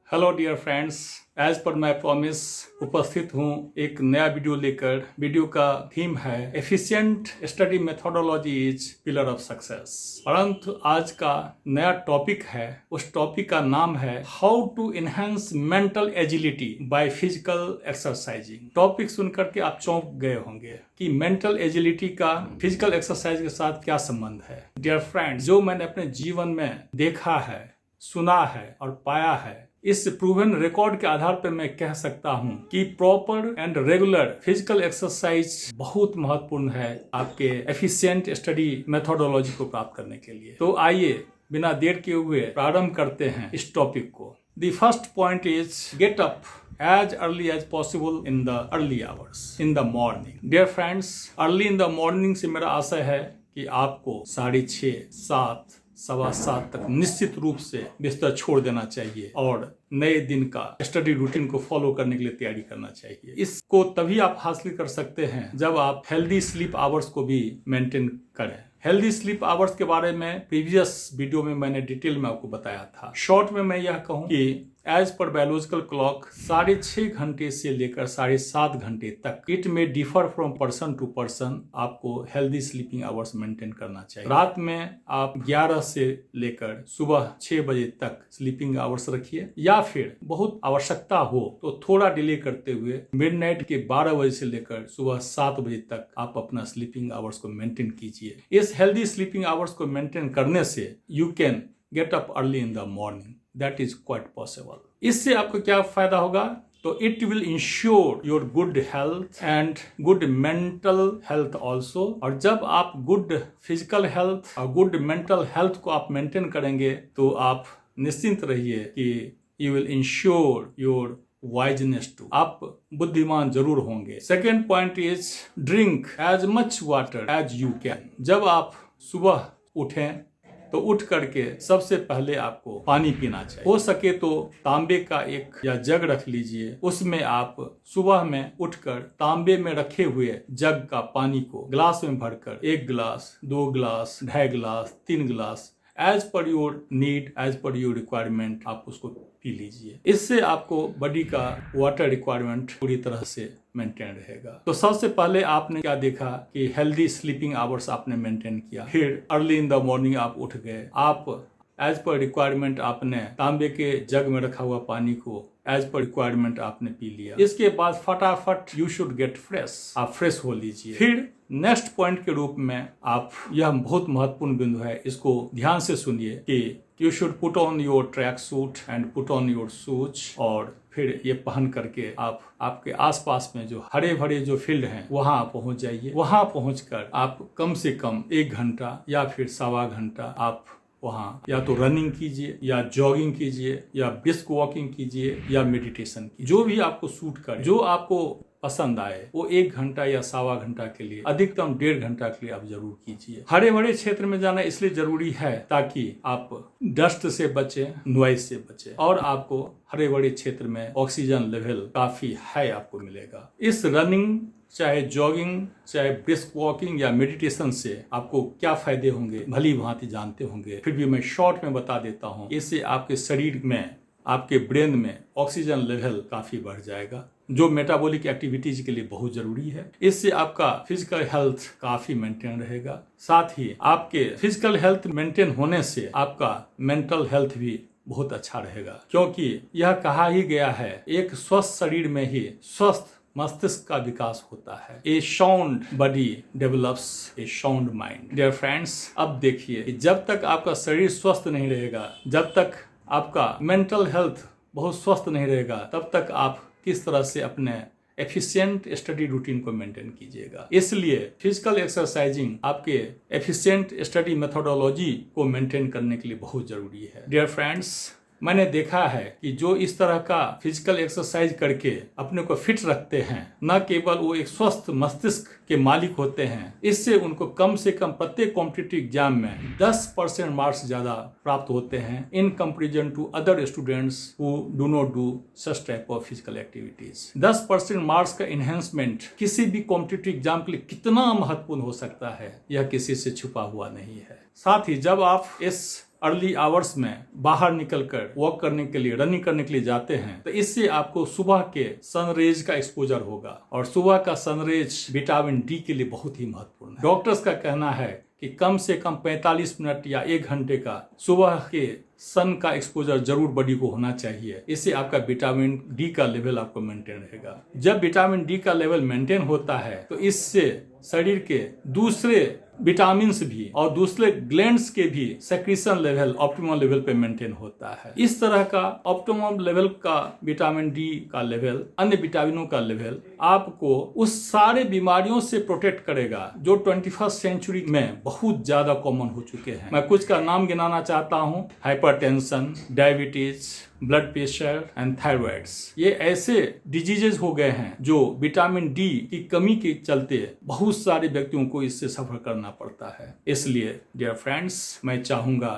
Hello dear friends, as per my promise उपस्थित हूँ एक नया वीडियो लेकर। वीडियो का थीम है efficient study methodology is pillar of success. परंतु आज का नया टॉपिक है, उस टॉपिक का नाम है how to enhance mental agility by physical exercising. Topic सुनकर के आप चौंक गए होंगे कि मेंटल एजिलिटी का फिजिकल एक्सरसाइज के साथ क्या संबंध है। डियर फ्रेंड्स, जो मैंने अपने जीवन में देखा है, सुना है और पाया है, इस प्रूवन रिकॉर्ड के आधार पर मैं कह सकता हूं कि proper and regular physical exercise बहुत महत्वपूर्ण है आपके एफिशिएंट स्टडी मेथोडोलॉजी को प्राप्त करने के लिए। तो आइए बिना देर किए हुए प्रारंभ करते हैं इस टॉपिक को। The first point is get up as early as possible in the early hours in the morning. Dear friends, early in the morning से मेरा आशय है कि आपको 6:30, 7, 7:15 तक निश्चित रूप से बिस्तर छोड़ देना चाहिए और नए दिन का स्टडी रूटीन को फॉलो करने के लिए तैयारी करना चाहिए। इसको तभी आप हासिल कर सकते हैं जब आप हेल्दी स्लीप आवर्स को भी मेंटेन करें। हेल्दी स्लीप आवर्स के बारे में प्रीवियस वीडियो में मैंने डिटेल में आपको बताया था। शॉर्ट में मैं यह कहूं कि एज पर बायोलॉजिकल क्लॉक 6.5 घंटे से लेकर 7.5 घंटे तक इट में differ from person to person आपको हेल्दी स्लीपिंग आवर्स मेंटेन करना चाहिए। रात में आप 11 से लेकर सुबह 6 बजे तक स्लीपिंग आवर्स रखिए, या फिर बहुत आवश्यकता हो तो थोड़ा डिले करते हुए मिडनाइट के 12 बजे से लेकर सुबह 7 बजे तक आप अपना स्लीपिंग आवर्स को मेंटेन कीजिए। इस हेल्दी स्लीपिंग आवर्स को मेंटेन करने से you can get up early in the morning. That is quite possible. इससे आपको क्या फायदा होगा? तो it will ensure your good health and good mental health also. और जब आप good physical health और good mental health को आप maintain करेंगे तो आप निश्चिंत रहिए कि you will ensure your wiseness too. आप बुद्धिमान जरूर होंगे। Second point is drink as much water as you can. जब आप सुबह उठें तो उठ करके सबसे पहले आपको पानी पीना चाहिए। हो सके तो तांबे का एक या जग रख लीजिए, उसमें आप सुबह में उठकर तांबे में रखे हुए जग का पानी को ग्लास में भरकर 1 गिलास, 2 गिलास, 2.5 गिलास, 3 गिलास as per your need, as per your requirement आप उसको पी लीजिए। इससे आपको बॉडी का वाटर रिक्वायरमेंट पूरी तरह से मेंटेन रहेगा। तो सबसे पहले आपने क्या देखा कि हेल्दी स्लीपिंग आवर्स आपने मेंटेन किया, फिर अर्ली इन द मॉर्निंग आप उठ गए, आप एज पर रिक्वायरमेंट आपने तांबे के जग में रखा हुआ पानी को एज पर रिक्वायरमेंट आपने पी लिया। इसके बाद फटाफट यू शुड गेट फ्रेश, आप फ्रेश हो लीजिए। फिर नेक्स्ट पॉइंट के रूप में आप, यह बहुत महत्वपूर्ण बिंदु है, इसको ध्यान से सुनिए कि you should put on your track suit and put on your shoes, और फिर ये पहन करके आप आपके आसपास में जो हरे भरे जो फील्ड हैं वहां पहुंच जाइए। वहां पहुंचकर आप कम से कम 1 घंटा या फिर 1.25 घंटा आप वहां या तो रनिंग कीजिए या जॉगिंग कीजिए या ब्रिस्क वॉकिंग कीजिए या मेडिटेशन कीजिए, जो भी आपको सूट करे, जो आपको पसंद आए, वो 1 घंटा या 1.25 घंटा के लिए, अधिकतम 1.5 घंटा के लिए आप जरूर कीजिए। हरे भरे क्षेत्र में जाना इसलिए जरूरी है ताकि आप डस्ट से बचे, नॉइज से बचे, और आपको हरे भरे क्षेत्र में ऑक्सीजन लेवल काफी हाई आपको मिलेगा। इस रनिंग, चाहे जॉगिंग, चाहे ब्रिस्क वॉकिंग या मेडिटेशन से आपको क्या फायदे होंगे भली भांति जानते होंगे, फिर भी मैं शॉर्ट में बता देता हूँ। इससे आपके शरीर में, आपके ब्रेन में ऑक्सीजन लेवल काफी बढ़ जाएगा, जो मेटाबॉलिक एक्टिविटीज के लिए बहुत जरूरी है। इससे आपका फिजिकल हेल्थ काफी मेंटेन रहेगा। साथ ही आपके फिजिकल हेल्थ मेंटेन होने से आपका मेंटल हेल्थ भी बहुत अच्छा रहेगा, क्योंकि यह कहा ही गया है, एक स्वस्थ शरीर में ही स्वस्थ मस्तिष्क का विकास होता है। ए साउंड बॉडी डेवलप्स ए साउंड माइंड। डियर फ्रेंड्स, अब देखिए कि जब तक आपका शरीर स्वस्थ नहीं रहेगा, जब तक आपका मेंटल हेल्थ बहुत स्वस्थ नहीं रहेगा, तब तक आप किस तरह से अपने एफिशिएंट स्टडी रूटीन को मेंटेन कीजिएगा। इसलिए फिजिकल एक्सरसाइजिंग आपके एफिशिएंट स्टडी मेथोडोलॉजी को मेंटेन करने के लिए बहुत जरूरी है। डियर फ्रेंड्स, मैंने देखा है कि जो इस तरह का फिजिकल एक्सरसाइज करके अपने को फिट रखते हैं, न केवल वो एक स्वस्थ मस्तिष्क के मालिक होते हैं, इससे उनको कम से कम प्रत्येक कॉम्पिटिटिव एग्जाम में 10% मार्क्स ज्यादा प्राप्त होते हैं in comparison to other students who do not do such type of physical activities. 10% marks का इनहेंसमेंट किसी भी कॉम्पिटिटिव एग्जाम के लिए कितना महत्वपूर्ण हो सकता है, यह किसी से छुपा हुआ नहीं है। साथ ही जब आप इस अर्ली आवर्स में बाहर निकलकर वॉक करने के लिए, रनिंग करने के लिए जाते हैं तो इससे आपको सुबह के सनरेज का एक्सपोजर होगा और सुबह का सनरेज विटामिन डी के लिए बहुत ही महत्वपूर्ण है। डॉक्टर्स का कहना है कि कम से कम 45 मिनट या 1 घंटे का सुबह के सन का एक्सपोजर जरूर बॉडी को होना चाहिए। इससे आपका विटामिन डी का लेवल आपको मेंटेन रहेगा। जब विटामिन डी का लेवल मेंटेन होता है तो इससे शरीर के दूसरे विटामिन भी और दूसरे ग्लैंड्स के भी सेक्रीशन लेवल ऑप्टिमम लेवल पे मेंटेन होता है। इस तरह का ऑप्टिमम लेवल का विटामिन डी का लेवल, अन्य विटामिनों का लेवल आपको उस सारे बीमारियों से प्रोटेक्ट करेगा जो 21st सेंचुरी में बहुत ज्यादा कॉमन हो चुके हैं। मैं कुछ का नाम गिनाना चाहता हूँ: hypertension, diabetes, blood pressure and thyroids. ये ऐसे डिजीजेज हो गए हैं जो विटामिन डी की कमी के चलते बहुत सारे व्यक्तियों को इससे सफर करना पड़ता है। इसलिए डियर फ्रेंड्स, मैं चाहूंगा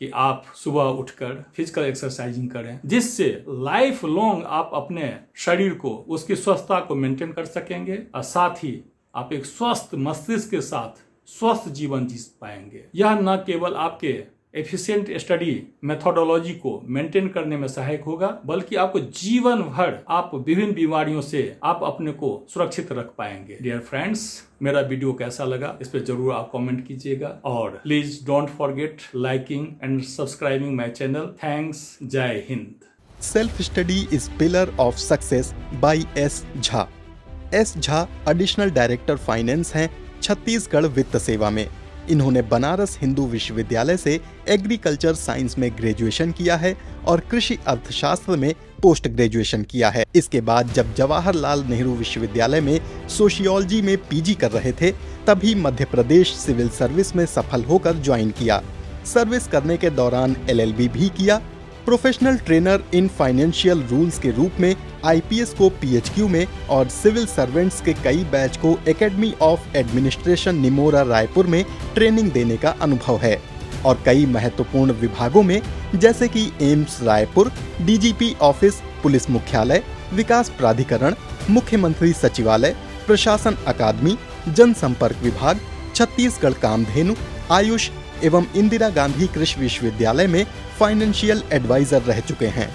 कि आप सुबह उठकर फिजिकल एक्सरसाइजिंग करें, जिससे लाइफ लॉन्ग आप अपने शरीर को, उसकी स्वस्थता को मेंटेन कर सकेंगे और साथ ही आप एक स्वस्थ मस्तिष्क के साथ स्वस्थ जीवन जी पाएंगे। यह न केवल आपके एफिशिएंट स्टडी मेथोडोलॉजी को मेंटेन करने में सहायक होगा, बल्कि आपको जीवन भर आप विभिन्न बीमारियों से आप अपने को सुरक्षित रख पाएंगे। डियर फ्रेंड्स, मेरा वीडियो कैसा लगा इस पे जरूर आप कमेंट कीजिएगा और please don't forget liking and subscribing my channel. Thanks. जय हिंद। Self study is pillar of success by S Jha. S Jha additional director finance हैं छत्तीसगढ़ वित्त सेवा में। इन्होंने बनारस हिंदू विश्वविद्यालय से एग्रीकल्चर साइंस में ग्रेजुएशन किया है और कृषि अर्थशास्त्र में पोस्ट ग्रेजुएशन किया है। इसके बाद जब जवाहरलाल नेहरू विश्वविद्यालय में सोशियोलॉजी में पीजी कर रहे थे, तभी मध्य प्रदेश सिविल सर्विस में सफल होकर ज्वाइन किया। सर्विस करने के दौरान LLB भी किया। Professional trainer in financial rules के रूप में IPS को PHQ में और सिविल सर्वेंट्स के कई बैच को academy of administration Nimora Raipur में ट्रेनिंग देने का अनुभव है और कई महत्वपूर्ण विभागों में जैसे कि AIIMS Raipur, DGP office, police मुख्यालय, विकास प्राधिकरण, मुख्यमंत्री सचिवालय, प्रशासन अकादमी, जनसंपर्क विभाग, छत्तीसगढ़ कामधेनु, आयुष एवं इंदिरा गांधी कृषि विश्वविद्यालय में फाइनेंशियल एडवाइजर रह चुके हैं।